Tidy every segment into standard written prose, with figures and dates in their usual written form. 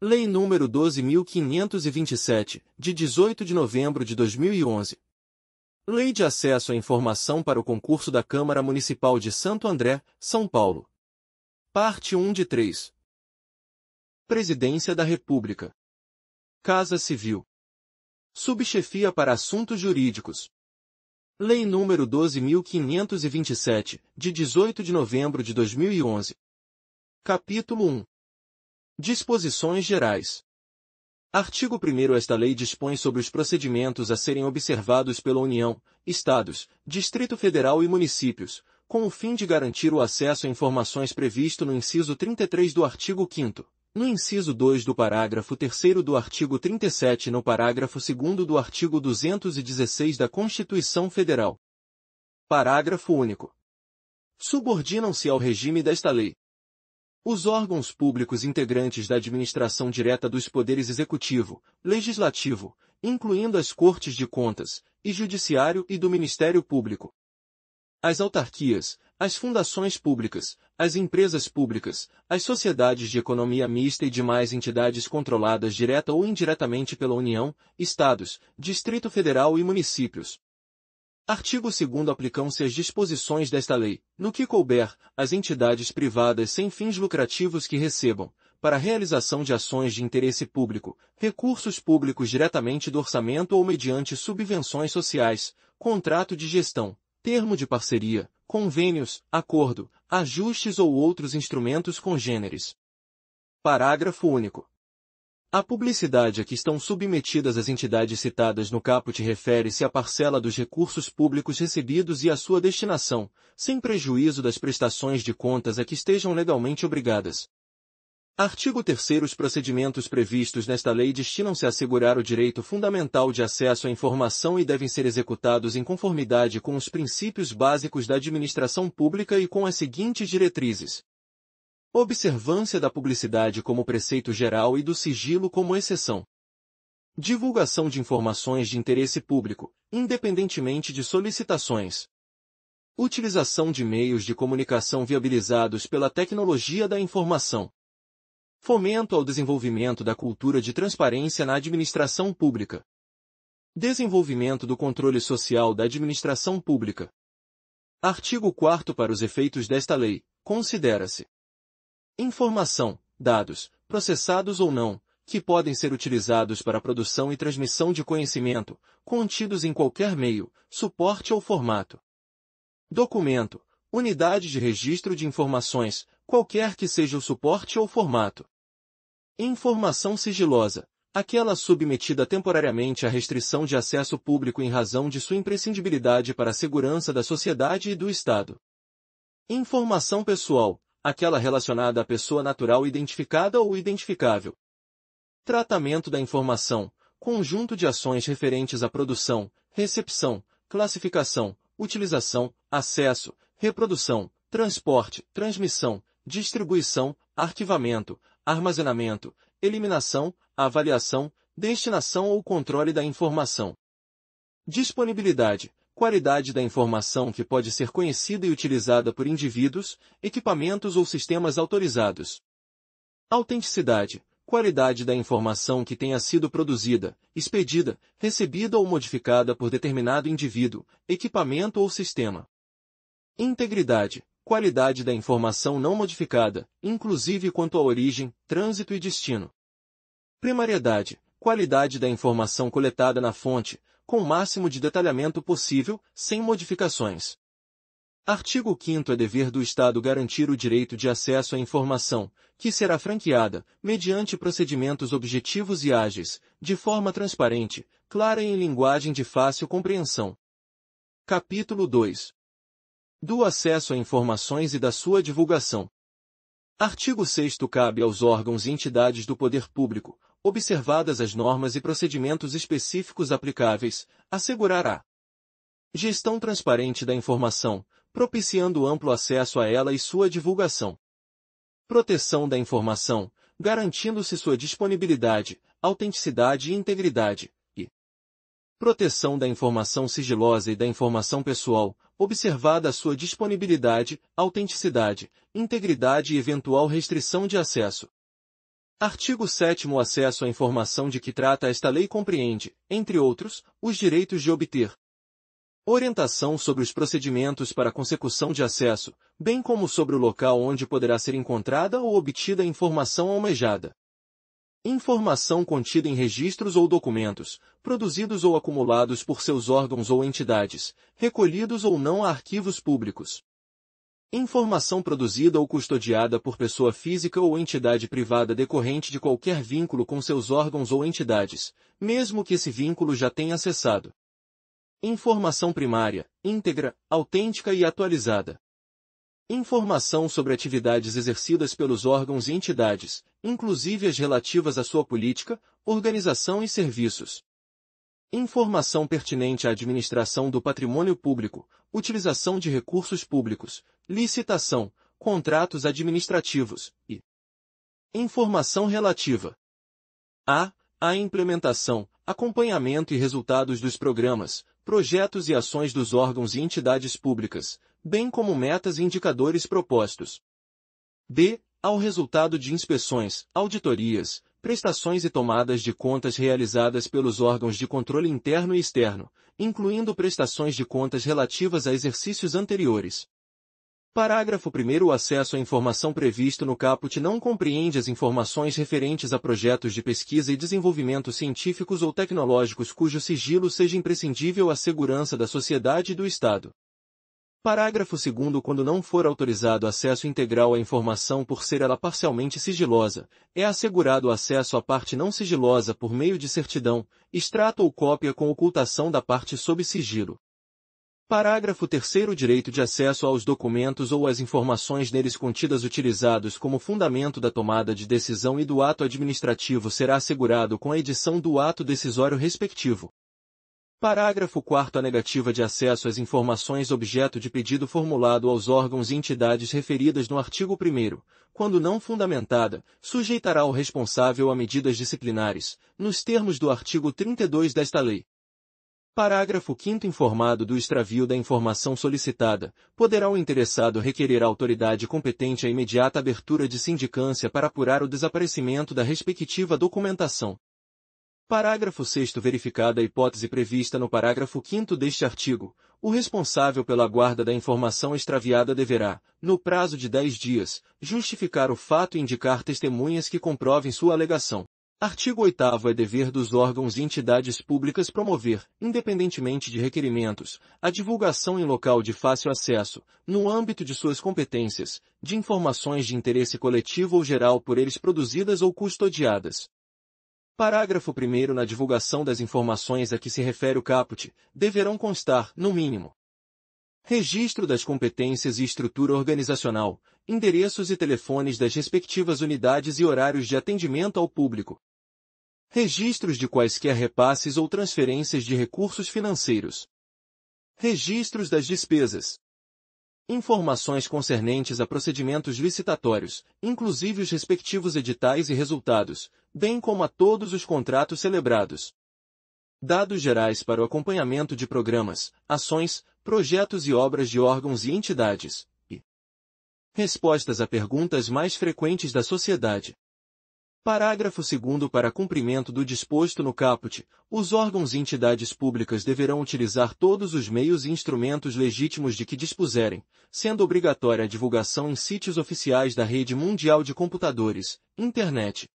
Lei nº 12.527, de 18 de novembro de 2011. Lei de Acesso à Informação para o Concurso da Câmara Municipal de Santo André, São Paulo. Parte 1 de 3. Presidência da República. Casa Civil. Subchefia para Assuntos Jurídicos. Lei nº 12.527, de 18 de novembro de 2011. Capítulo 1. Disposições Gerais. Artigo 1º. Esta lei dispõe sobre os procedimentos a serem observados pela União, Estados, Distrito Federal e municípios, com o fim de garantir o acesso a informações previsto no inciso 33 do artigo 5º, no inciso 2 do parágrafo 3º do artigo 37 e no parágrafo 2º do artigo 216 da Constituição Federal. Parágrafo único. Subordinam-se ao regime desta lei os órgãos públicos integrantes da administração direta dos poderes executivo, legislativo, incluindo as Cortes de Contas, e Judiciário e do Ministério Público. As autarquias, as fundações públicas, as empresas públicas, as sociedades de economia mista e demais entidades controladas direta ou indiretamente pela União, Estados, Distrito Federal e municípios. Artigo 2º. Aplicam-se as disposições desta lei, no que couber, às entidades privadas sem fins lucrativos que recebam, para a realização de ações de interesse público, recursos públicos diretamente do orçamento ou mediante subvenções sociais, contrato de gestão, termo de parceria, convênios, acordo, ajustes ou outros instrumentos congêneres. Parágrafo único. A publicidade a que estão submetidas as entidades citadas no caput refere-se à parcela dos recursos públicos recebidos e à sua destinação, sem prejuízo das prestações de contas a que estejam legalmente obrigadas. Artigo 3º. Os procedimentos previstos nesta lei destinam-se a assegurar o direito fundamental de acesso à informação e devem ser executados em conformidade com os princípios básicos da administração pública e com as seguintes diretrizes: observância da publicidade como preceito geral e do sigilo como exceção. Divulgação de informações de interesse público, independentemente de solicitações. Utilização de meios de comunicação viabilizados pela tecnologia da informação. Fomento ao desenvolvimento da cultura de transparência na administração pública. Desenvolvimento do controle social da administração pública. Artigo 4º. Para os efeitos desta lei, considera-se informação, dados, processados ou não, que podem ser utilizados para a produção e transmissão de conhecimento, contidos em qualquer meio, suporte ou formato. Documento, unidade de registro de informações, qualquer que seja o suporte ou formato. Informação sigilosa, aquela submetida temporariamente à restrição de acesso público em razão de sua imprescindibilidade para a segurança da sociedade e do Estado. Informação pessoal, aquela relacionada à pessoa natural identificada ou identificável. Tratamento da informação, conjunto de ações referentes à produção, recepção, classificação, utilização, acesso, reprodução, transporte, transmissão, distribuição, arquivamento, armazenamento, eliminação, avaliação, destinação ou controle da informação. Disponibilidade, qualidade da informação que pode ser conhecida e utilizada por indivíduos, equipamentos ou sistemas autorizados. Autenticidade, qualidade da informação que tenha sido produzida, expedida, recebida ou modificada por determinado indivíduo, equipamento ou sistema. Integridade, qualidade da informação não modificada, inclusive quanto à origem, trânsito e destino. Primariedade, qualidade da informação coletada na fonte, com o máximo de detalhamento possível, sem modificações. Artigo 5º. É dever do Estado garantir o direito de acesso à informação, que será franqueada, mediante procedimentos objetivos e ágeis, de forma transparente, clara e em linguagem de fácil compreensão. Capítulo 2. Do acesso a informações e da sua divulgação. Artigo 6º. Cabe aos órgãos e entidades do poder público, observadas as normas e procedimentos específicos aplicáveis, assegurar a gestão transparente da informação, propiciando amplo acesso a ela e sua divulgação. Proteção da informação, garantindo-se sua disponibilidade, autenticidade e integridade, e proteção da informação sigilosa e da informação pessoal, observada a sua disponibilidade, autenticidade, integridade e eventual restrição de acesso. Artigo 7º. O acesso à informação de que trata esta lei compreende, entre outros, os direitos de obter orientação sobre os procedimentos para a consecução de acesso, bem como sobre o local onde poderá ser encontrada ou obtida a informação almejada. Informação contida em registros ou documentos, produzidos ou acumulados por seus órgãos ou entidades, recolhidos ou não a arquivos públicos. Informação produzida ou custodiada por pessoa física ou entidade privada decorrente de qualquer vínculo com seus órgãos ou entidades, mesmo que esse vínculo já tenha cessado. Informação primária, íntegra, autêntica e atualizada. Informação sobre atividades exercidas pelos órgãos e entidades, inclusive as relativas à sua política, organização e serviços. Informação pertinente à administração do patrimônio público, utilização de recursos públicos, licitação, contratos administrativos e informação relativa à implementação, acompanhamento e resultados dos programas, projetos e ações dos órgãos e entidades públicas, bem como metas e indicadores propostos. B. Ao resultado de inspeções, auditorias, prestações e tomadas de contas realizadas pelos órgãos de controle interno e externo, incluindo prestações de contas relativas a exercícios anteriores. Parágrafo 1º. O acesso à informação previsto no caput não compreende as informações referentes a projetos de pesquisa e desenvolvimento científicos ou tecnológicos cujo sigilo seja imprescindível à segurança da sociedade e do Estado. Parágrafo 2º. Quando não for autorizado acesso integral à informação por ser ela parcialmente sigilosa, é assegurado o acesso à parte não sigilosa por meio de certidão, extrato ou cópia com ocultação da parte sob sigilo. Parágrafo 3º. O direito de acesso aos documentos ou às informações neles contidas utilizados como fundamento da tomada de decisão e do ato administrativo será assegurado com a edição do ato decisório respectivo. Parágrafo 4º. A negativa de acesso às informações objeto de pedido formulado aos órgãos e entidades referidas no artigo 1º, quando não fundamentada, sujeitará o responsável a medidas disciplinares, nos termos do artigo 32 desta lei. Parágrafo 5º. Informado do extravio da informação solicitada, poderá o interessado requerer à autoridade competente a imediata abertura de sindicância para apurar o desaparecimento da respectiva documentação. Parágrafo 6º. Verificada a hipótese prevista no parágrafo 5º deste artigo, o responsável pela guarda da informação extraviada deverá, no prazo de 10 dias, justificar o fato e indicar testemunhas que comprovem sua alegação. Artigo 8º. É dever dos órgãos e entidades públicas promover, independentemente de requerimentos, a divulgação em local de fácil acesso, no âmbito de suas competências, de informações de interesse coletivo ou geral por eles produzidas ou custodiadas. Parágrafo 1º. Na divulgação das informações a que se refere o caput, deverão constar, no mínimo, registro das competências e estrutura organizacional, endereços e telefones das respectivas unidades e horários de atendimento ao público. Registros de quaisquer repasses ou transferências de recursos financeiros. Registros das despesas. Informações concernentes a procedimentos licitatórios, inclusive os respectivos editais e resultados, bem como a todos os contratos celebrados. Dados gerais para o acompanhamento de programas, ações, projetos e obras de órgãos e entidades. E respostas a perguntas mais frequentes da sociedade. Parágrafo 2º. Para cumprimento do disposto no caput, os órgãos e entidades públicas deverão utilizar todos os meios e instrumentos legítimos de que dispuserem, sendo obrigatória a divulgação em sítios oficiais da Rede Mundial de Computadores, Internet.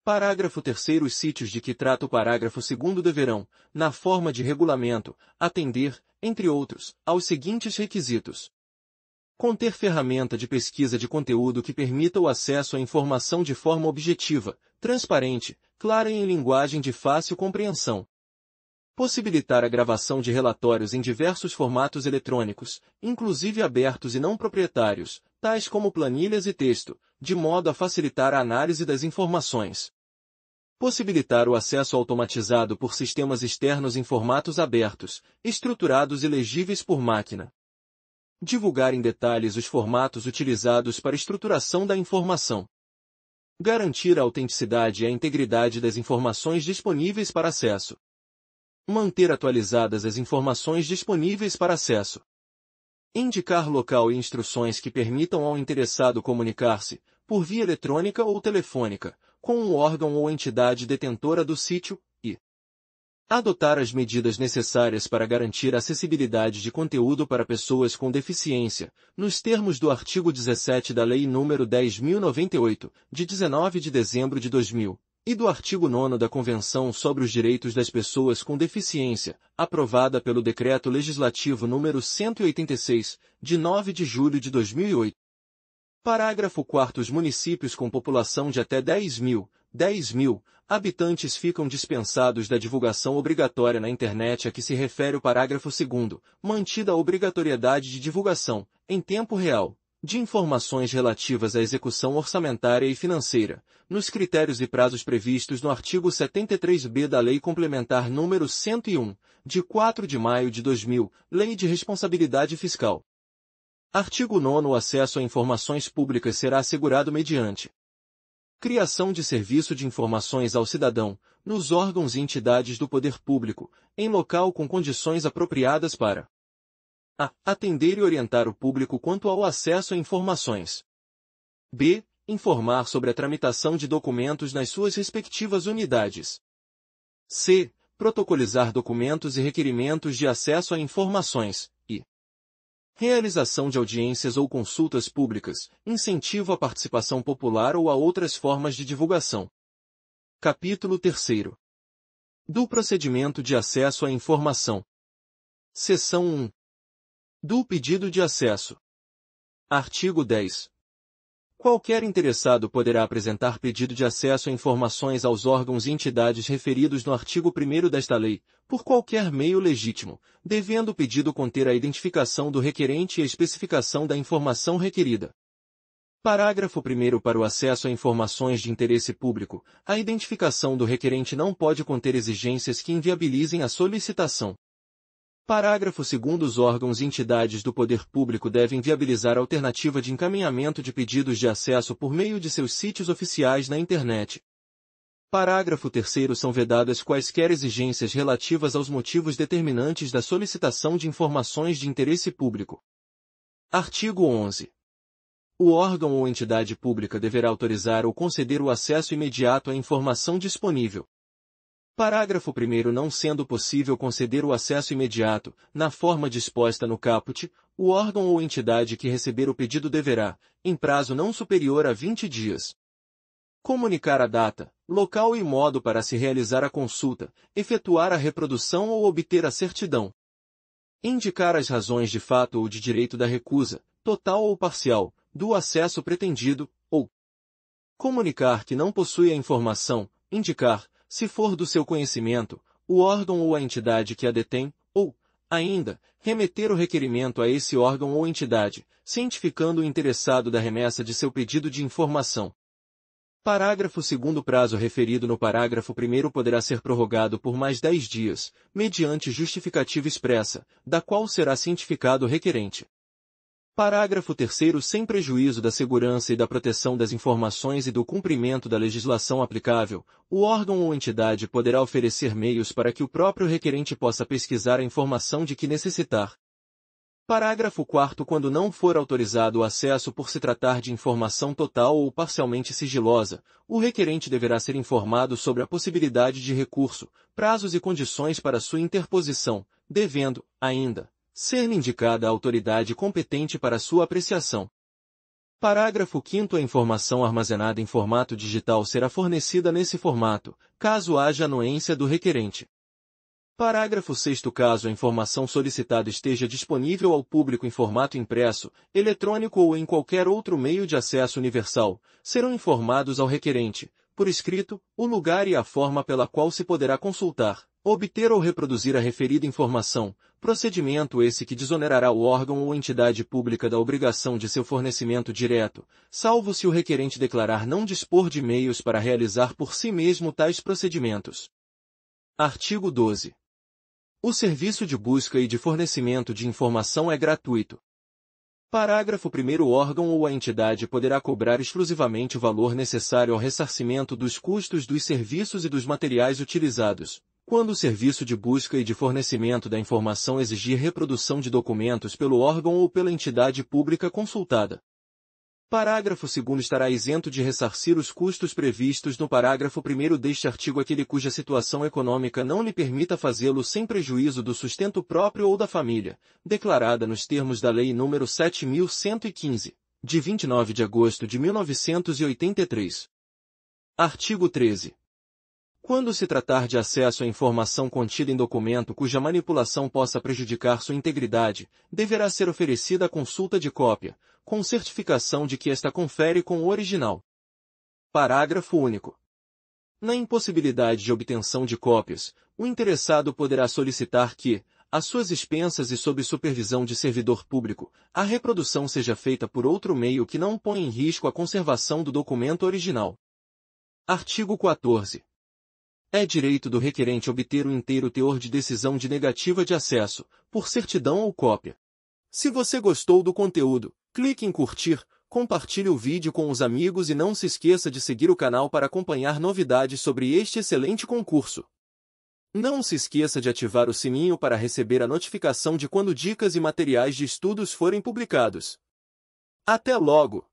Parágrafo 3º. Os sítios de que trata o parágrafo 2º deverão, na forma de regulamento, atender, entre outros, aos seguintes requisitos. Conter ferramenta de pesquisa de conteúdo que permita o acesso à informação de forma objetiva, transparente, clara e em linguagem de fácil compreensão. Possibilitar a gravação de relatórios em diversos formatos eletrônicos, inclusive abertos e não proprietários, tais como planilhas e texto, de modo a facilitar a análise das informações. Possibilitar o acesso automatizado por sistemas externos em formatos abertos, estruturados e legíveis por máquina. Divulgar em detalhes os formatos utilizados para estruturação da informação. Garantir a autenticidade e a integridade das informações disponíveis para acesso. Manter atualizadas as informações disponíveis para acesso. Indicar local e instruções que permitam ao interessado comunicar-se, por via eletrônica ou telefônica, com o órgão ou entidade detentora do sítio, e adotar as medidas necessárias para garantir a acessibilidade de conteúdo para pessoas com deficiência, nos termos do artigo 17 da Lei nº 10.098, de 19 de dezembro de 2000, e do artigo 9º da Convenção sobre os Direitos das Pessoas com Deficiência, aprovada pelo Decreto Legislativo nº 186, de 9 de julho de 2008. Parágrafo 4º. Os municípios com população de até 10.000 habitantes ficam dispensados da divulgação obrigatória na internet a que se refere o parágrafo 2º, mantida a obrigatoriedade de divulgação, em tempo real, de informações relativas à execução orçamentária e financeira, nos critérios e prazos previstos no artigo 73b da Lei Complementar nº 101, de 4 de maio de 2000, Lei de Responsabilidade Fiscal. Artigo 9º. O acesso a informações públicas será assegurado mediante criação de serviço de informações ao cidadão, nos órgãos e entidades do poder público, em local com condições apropriadas para a. Atender e orientar o público quanto ao acesso a informações. b. Informar sobre a tramitação de documentos nas suas respectivas unidades. c. Protocolizar documentos e requerimentos de acesso a informações. E realização de audiências ou consultas públicas, incentivo à participação popular ou a outras formas de divulgação. Capítulo 3º. Do procedimento de acesso à informação. Seção 1. Do pedido de acesso. Artigo 10. Qualquer interessado poderá apresentar pedido de acesso a informações aos órgãos e entidades referidos no artigo 1º desta lei, por qualquer meio legítimo, devendo o pedido conter a identificação do requerente e a especificação da informação requerida. Parágrafo 1º. Para o acesso a informações de interesse público, a identificação do requerente não pode conter exigências que inviabilizem a solicitação. Parágrafo 2º. Os órgãos e entidades do poder público devem viabilizar alternativa de encaminhamento de pedidos de acesso por meio de seus sítios oficiais na internet. Parágrafo 3º. São vedadas quaisquer exigências relativas aos motivos determinantes da solicitação de informações de interesse público. Artigo 11. O órgão ou entidade pública deverá autorizar ou conceder o acesso imediato à informação disponível. Parágrafo 1º. Não sendo possível conceder o acesso imediato, na forma disposta no caput, o órgão ou entidade que receber o pedido deverá, em prazo não superior a 20 dias, comunicar a data, local e modo para se realizar a consulta, efetuar a reprodução ou obter a certidão, indicar as razões de fato ou de direito da recusa, total ou parcial, do acesso pretendido, ou comunicar que não possui a informação, indicar, se for do seu conhecimento, o órgão ou a entidade que a detém, ou, ainda, remeter o requerimento a esse órgão ou entidade, cientificando o interessado da remessa de seu pedido de informação. Parágrafo 2º. O prazo referido no parágrafo 1º poderá ser prorrogado por mais 10 dias, mediante justificativa expressa, da qual será cientificado o requerente. Parágrafo 3º. Sem prejuízo da segurança e da proteção das informações e do cumprimento da legislação aplicável, o órgão ou entidade poderá oferecer meios para que o próprio requerente possa pesquisar a informação de que necessitar. Parágrafo 4º. Quando não for autorizado o acesso por se tratar de informação total ou parcialmente sigilosa, o requerente deverá ser informado sobre a possibilidade de recurso, prazos e condições para sua interposição, devendo, ainda, ser-lhe indicada a autoridade competente para sua apreciação. Parágrafo 5º. A informação armazenada em formato digital será fornecida nesse formato, caso haja anuência do requerente. Parágrafo 6º. Caso a informação solicitada esteja disponível ao público em formato impresso, eletrônico ou em qualquer outro meio de acesso universal, serão informados ao requerente, por escrito, o lugar e a forma pela qual se poderá consultar, obter ou reproduzir a referida informação, procedimento esse que desonerará o órgão ou entidade pública da obrigação de seu fornecimento direto, salvo se o requerente declarar não dispor de meios para realizar por si mesmo tais procedimentos. Artigo 12. O serviço de busca e de fornecimento de informação é gratuito. Parágrafo 1º. O órgão ou a entidade poderá cobrar exclusivamente o valor necessário ao ressarcimento dos custos dos serviços e dos materiais utilizados, quando o serviço de busca e de fornecimento da informação exigir reprodução de documentos pelo órgão ou pela entidade pública consultada. Parágrafo 2º estará isento de ressarcir os custos previstos no parágrafo 1º deste artigo aquele cuja situação econômica não lhe permita fazê-lo sem prejuízo do sustento próprio ou da família, declarada nos termos da Lei nº 7.115, de 29 de agosto de 1983. Artigo 13. Quando se tratar de acesso à informação contida em documento cuja manipulação possa prejudicar sua integridade, deverá ser oferecida a consulta de cópia, com certificação de que esta confere com o original. Parágrafo único. Na impossibilidade de obtenção de cópias, o interessado poderá solicitar que, às suas expensas e sob supervisão de servidor público, a reprodução seja feita por outro meio que não ponha em risco a conservação do documento original. Artigo 14. É direito do requerente obter o inteiro teor de decisão de negativa de acesso, por certidão ou cópia. Se você gostou do conteúdo, clique em curtir, compartilhe o vídeo com os amigos e não se esqueça de seguir o canal para acompanhar novidades sobre este excelente concurso. Não se esqueça de ativar o sininho para receber a notificação de quando dicas e materiais de estudos forem publicados. Até logo!